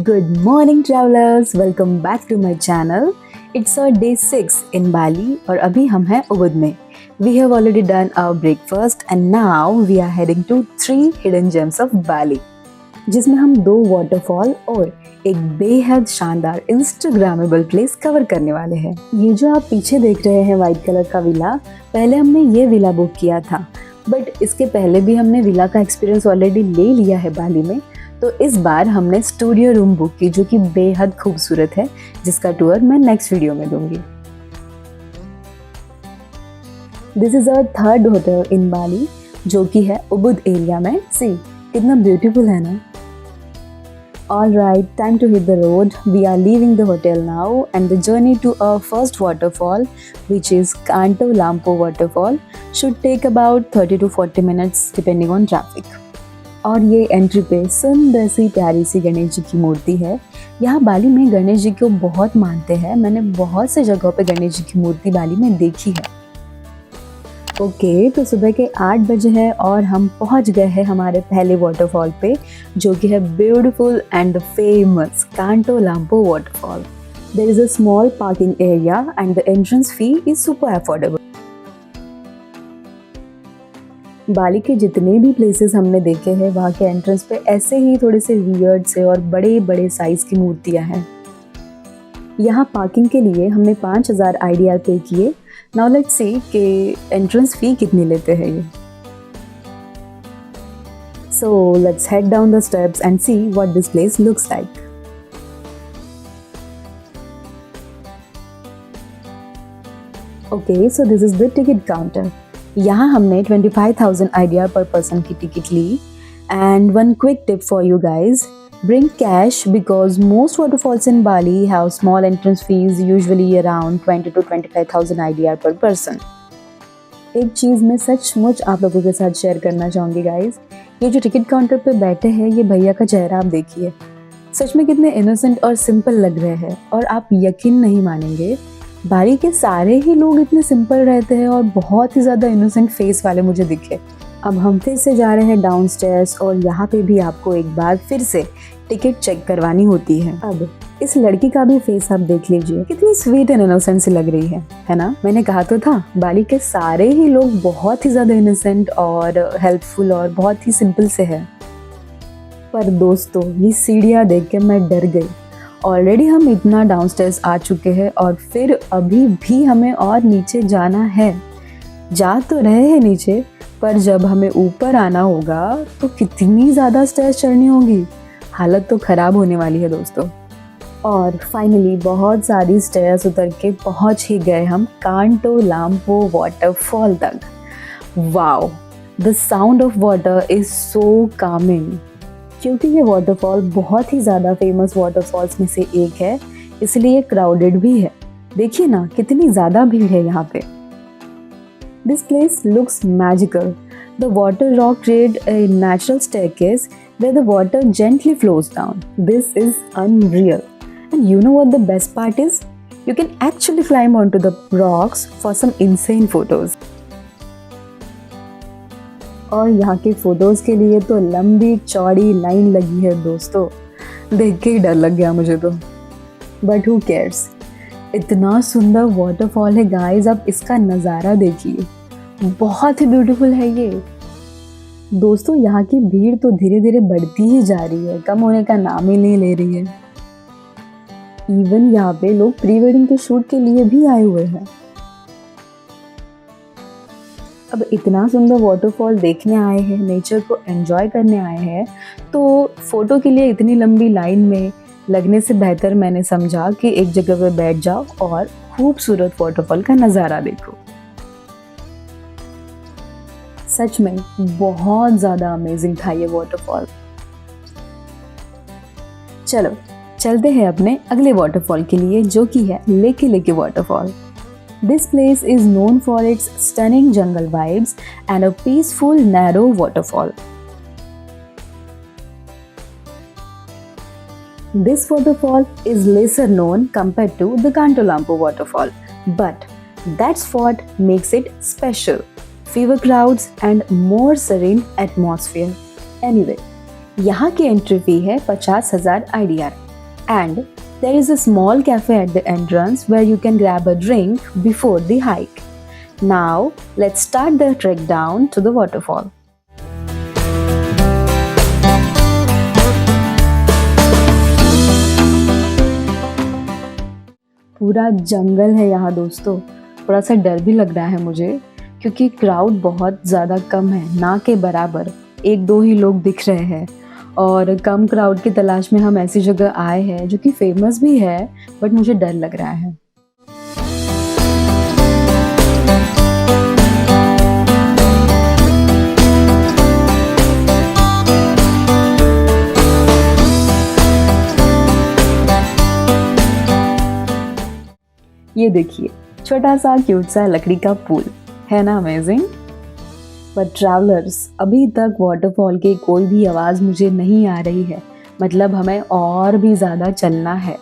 Good morning travelers, welcome back to my channel. It's our day 6 in Bali और अभी हम हैं Ubud में. We have already done our breakfast and now we are heading to 3 hidden gems of Bali, जिसमें हम 2 waterfall और एक बेहद शानदार इंस्टाग्रामेबल प्लेस कवर करने वाले हैं. ये जो आप पीछे देख रहे हैं व्हाइट कलर का विला, पहले हमने ये विला बुक किया था, बट इसके पहले भी हमने विला का एक्सपीरियंस ऑलरेडी ले लिया है बाली में. तो इस बार हमने स्टूडियो रूम बुक की जो कि बेहद खूबसूरत है, जिसका टूर मैं नेक्स्ट वीडियो में दूंगी. This is our third hotel in Bali जो कि है उबुद एरिया में. सी कितना ब्यूटीफुल है ना. Alright, time to hit the road. We are leaving the hotel now and the journey to our first waterfall, which is Kanto Lampo waterfall, should take about 30 to 40 minutes depending on traffic. और ये entry पे सुंदर सी प्यारी सी गणेश जी की मूर्ति है. यहाँ बाली में गणेश जी को बहुत मानते हैं. मैंने बहुत से जगहों पे गणेश जी की मूर्ति बाली में देखी है. ओके, तो सुबह के 8 बजे है और हम पहुँच गए हैं हमारे पहले वाटरफॉल पे, जो कि है beautiful and famous Kanto Lampo waterfall. There is a small parking area and the entrance fee is super affordable. Bali के जितने भी प्लेसेस हमने देखे हैं वहाँ के एंट्रेंस पे ऐसे ही थोड़े से वियर्ड से और बड़े बड़े साइज की मूर्तियाँ हैं. यहाँ पार्किंग के लिए हमने 5000 IDR पे किए. नाउ लेट्स सी कि एंट्रेंस फी कितनी लेते हैं ये. So let's head down the steps and see what this place looks like. Okay, so this is the ticket counter. यहाँ हमने 25,000 IDR पर पर्सन की टिकट ली. And one quick tip for you guys, bring cash because most waterfalls in Bali have small entrance fees, usually around 20 to 25,000 IDR per person. एक चीज़ मैं सचमुच आप लोगों के साथ शेयर करना चाहूँगी गाइज. ये जो टिकट काउंटर पे बैठे हैं ये भैया का चेहरा आप देखिए. सच में कितने इनोसेंट और सिंपल लग रहे हैं. और आप यकीन नहीं मानेंगे, बाली के सारे ही लोग इतने सिंपल रहते हैं और बहुत ही ज़्यादा इनोसेंट फेस वाले मुझे दिखे. अब हम फिर से जा रहे हैं डाउन स्टेयर्स और यहाँ पे भी आपको एक बार फिर से टिकट चेक करवानी होती है. अब इस लड़की का भी फेस आप देख लीजिए, कितनी स्वीट एंड इनोसेंट सी लग रही है ना. मैंने कहा तो था, बाली के सारे ही लोग बहुत ही ज़्यादा इनोसेंट और हेल्पफुल और बहुत ही सिंपल से है. पर दोस्तों, ये सीढ़ियाँ देख के मैं डर गई. ऑलरेडी हम इतना डाउन स्टेयर्स आ चुके हैं और फिर अभी भी हमें और नीचे जाना है. जा तो रहे हैं नीचे, पर जब हमें ऊपर आना होगा तो कितनी ज़्यादा स्टेयर्स चढ़नी होगी. हालत तो ख़राब होने वाली है दोस्तों. और फाइनली बहुत सारी स्टेयर्स उतर के पहुंच ही गए हम कांटो लाम्पो वाटरफॉल तक. Wow, the sound of water is so Kameng. क्योंकि ये वाटरफॉल बहुत ही ज़्यादा फेमस वाटरफॉल्स में से एक है, इसलिए क्राउडेड भी है. देखिए ना कितनी ज़्यादा भीड़ है यहाँ पे. This place looks magical. The water rock create a natural staircase where the water gently flows down. This is unreal. And you know what the best part is? You can actually climb onto the rocks for some insane photos. और यहाँ के photos के लिए तो लंबी चौड़ी line लगी है दोस्तों. देख के ही डर लग गया मुझे तो. But who cares? इतना सुंदर वाटरफॉल है गाइस, आप इसका नज़ारा देखिए. बहुत ही ब्यूटीफुल है ये. दोस्तों, यहाँ की भीड़ तो धीरे धीरे बढ़ती ही जा रही है, कम होने का नाम ही नहीं ले रही है. इवन यहाँ पे लोग प्री वेडिंग के शूट के लिए भी आए हुए हैं. अब इतना सुंदर वाटरफॉल देखने आए हैं, नेचर को एंजॉय करने आए हैं, तो फोटो के लिए इतनी लंबी लाइन में लगने से बेहतर मैंने समझा कि एक जगह पे बैठ जाओ और खूबसूरत वाटरफॉल का नज़ारा देखो. सच में बहुत ज़्यादा अमेजिंग था ये वाटरफॉल. चलो चलते हैं अपने अगले वाटरफॉल के लिए, जो कि है लेके लेके waterfall. This place is known for its stunning jungle vibes and a peaceful narrow waterfall. This waterfall is lesser known compared to the Kanto Lampo waterfall, but that's what makes it special. Fewer crowds and more serene atmosphere. Anyway, यहाँ की entry fee है 50,000 IDR. And there is a small cafe at the entrance where you can grab a drink before the hike. Now, let's start the trek down to the waterfall. पूरा जंगल है यहाँ दोस्तों। थोड़ा सा डर भी लग रहा है मुझे क्योंकि क्राउड बहुत ज़्यादा कम है, ना के बराबर। 1-2 ही लोग दिख रहे हैं और कम क्राउड की तलाश में हम ऐसी जगह आए हैं जो कि फेमस भी है, बट मुझे डर लग रहा है। ये देखिए, छोटा सा क्यूट सा लकड़ी का पुल है ना, अमेजिंग। बट ट्रैवलर्स, अभी तक वाटरफॉल की कोई भी आवाज़ मुझे नहीं आ रही है। मतलब हमें और भी ज़्यादा चलना है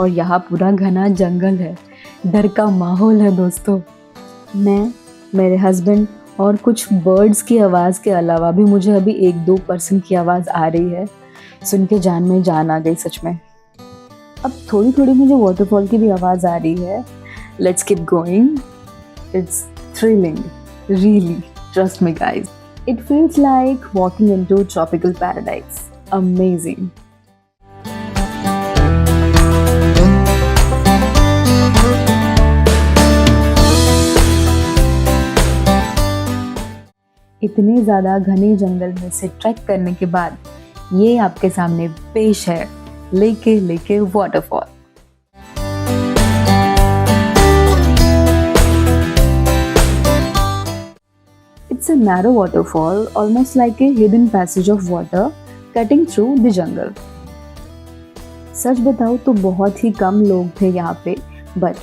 और यहाँ पूरा घना जंगल है। डर का माहौल है दोस्तों। मैं, मेरे हस्बैंड और कुछ बर्ड्स की आवाज़ के अलावा भी मुझे अभी 1-2 पर्सन की आवाज़ आ रही है। सुन के जान में जान आ गई सच में। अब थोड़ी थोड़ी मुझे वाटरफॉल की भी आवाज़ आ रही है। Let's keep going. It's thrilling, really. Trust me, guys. It feels like walking into tropical paradise. Amazing. इतने ज़्यादा घने जंगल में से ट्रैक करने के बाद ये आपके सामने पेश है लेके waterfall. It's a narrow waterfall, almost like a hidden passage of water cutting through the jungle. सच बताऊँ तो बहुत ही कम लोग थे यहाँ पे, बट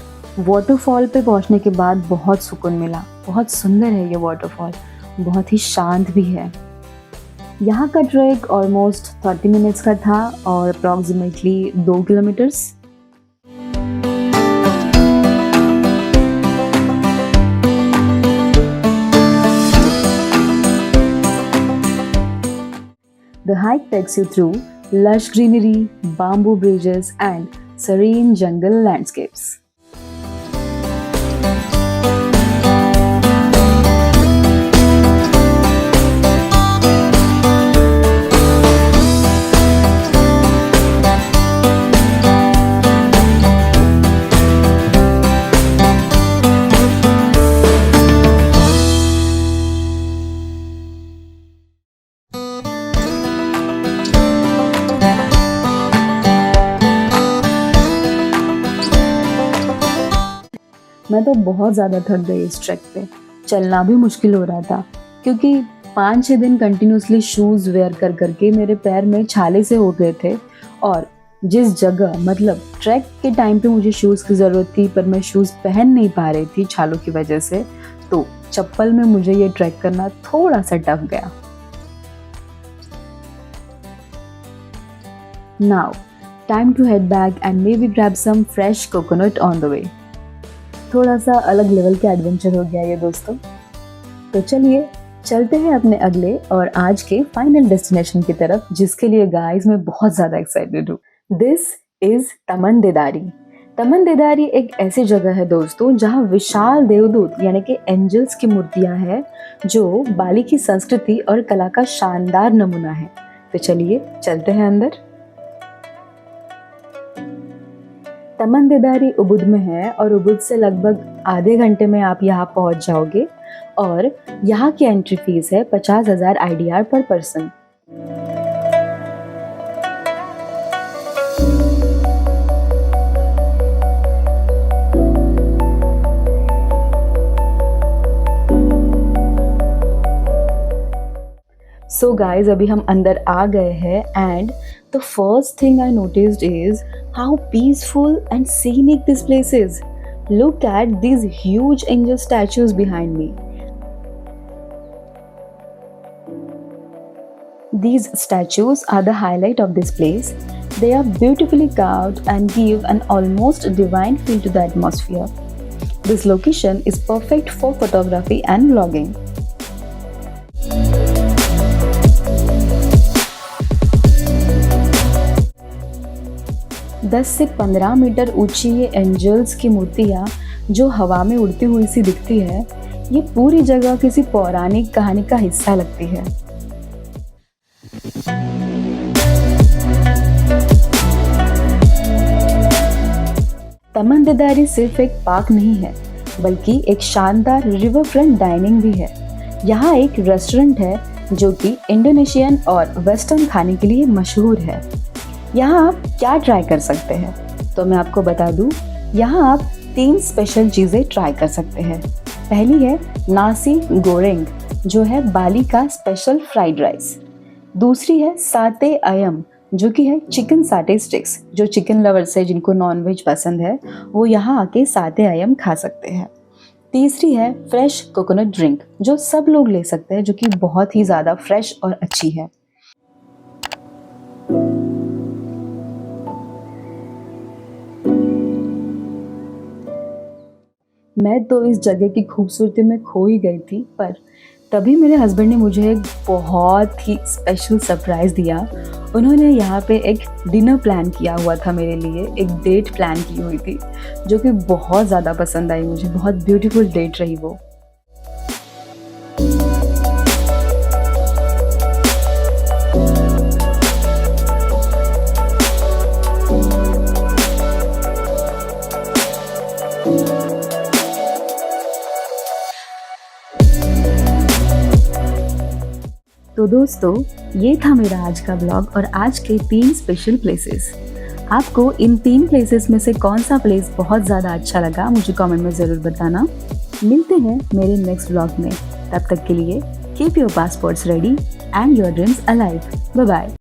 वाटरफॉल पे पहुँचने के बाद बहुत सुकून मिला। बहुत सुंदर है ये वाटरफॉल, बहुत ही शांत भी है। यहाँ का ट्रैक ऑलमोस्ट 30 मिनट्स का था और approximately 2 kilometres. The hike takes you through lush greenery, bamboo bridges, and serene jungle landscapes. मैं तो बहुत ज़्यादा थक गई इस ट्रैक पे। चलना भी मुश्किल हो रहा था क्योंकि 5-6 दिन कंटिन्यूसली शूज़ वेयर कर करके मेरे पैर में छाले से हो गए थे। और जिस जगह, मतलब ट्रैक के टाइम पे मुझे शूज़ की ज़रूरत थी पर मैं शूज़ पहन नहीं पा रही थी छालों की वजह से, तो चप्पल में मुझे ये ट्रैक करना थोड़ा सा टफ गया। Now, time to head back and maybe grab some fresh coconut on the way. थोड़ा सा अलग लेवल का एडवेंचर हो गया ये दोस्तों। तो चलिए चलते हैं अपने अगले और आज के फाइनल डेस्टिनेशन की तरफ, जिसके लिए गाइस मैं बहुत ज़्यादा एक्साइटेड हूँ। दिस इज तमन देदारी। तमन देदारी एक ऐसी जगह है दोस्तों जहाँ विशाल देवदूत यानी कि एंजल्स की मूर्तियाँ हैं, जो बाली की संस्कृति और कला का शानदार नमूना है। तो चलिए चलते हैं अंदर। तमन देदारी उबुद में है और उबुद से लगभग आधे घंटे में आप यहाँ पहुँच जाओगे और यहाँ की एंट्री फीस है 50,000 IDR per person. So guys अभी हम अंदर आ गए हैं and the first thing I noticed is how peaceful and scenic this place is. Look at these huge angel statues behind me. These statues are the highlight of this place. They are beautifully carved and give an almost divine feel to the atmosphere. This location is perfect for photography and vlogging. 10 से 15 metre ऊंची ये angels की मूर्तियाँ जो हवा में उड़ती हुई सी दिखती है, ये पूरी जगह किसी पौराणिक कहानी का हिस्सा लगती है। तमंददारी सिर्फ एक पार्क नहीं है, बल्कि एक शानदार रिवर फ्रंट डाइनिंग भी है। यहाँ एक रेस्टोरेंट है जो कि इंडोनेशियन और वेस्टर्न खाने के लिए मशहूर है। यहाँ आप क्या ट्राई कर सकते हैं, तो मैं आपको बता दूँ, यहाँ आप 3 स्पेशल चीज़ें ट्राई कर सकते हैं। पहली है नासी गोरेंग, जो है बाली का स्पेशल फ्राइड राइस। दूसरी है साते अयम, जो कि है चिकन साटे स्टिक्स। जो चिकन लवर्स है, जिनको नॉनवेज पसंद है, वो यहाँ आके साते अयम खा सकते हैं। तीसरी है फ्रेश कोकोनट ड्रिंक, जो सब लोग ले सकते हैं, जो कि बहुत ही ज़्यादा फ्रेश और अच्छी है। मैं तो इस जगह की खूबसूरती में खो ही गई थी, पर तभी मेरे हस्बैंड ने मुझे एक बहुत ही स्पेशल सरप्राइज़ दिया। उन्होंने यहाँ पे एक डिनर प्लान किया हुआ था मेरे लिए, एक डेट प्लान की हुई थी, जो कि बहुत ज़्यादा पसंद आई मुझे। बहुत ब्यूटीफुल डेट रही वो। तो दोस्तों, ये था मेरा आज का ब्लॉग और आज के 3 स्पेशल प्लेसेस। आपको इन 3 प्लेसेस में से कौन सा प्लेस बहुत ज़्यादा अच्छा लगा, मुझे कमेंट में ज़रूर बताना। मिलते हैं मेरे नेक्स्ट ब्लॉग में। तब तक के लिए keep your passports ready and your dreams alive. Bye bye.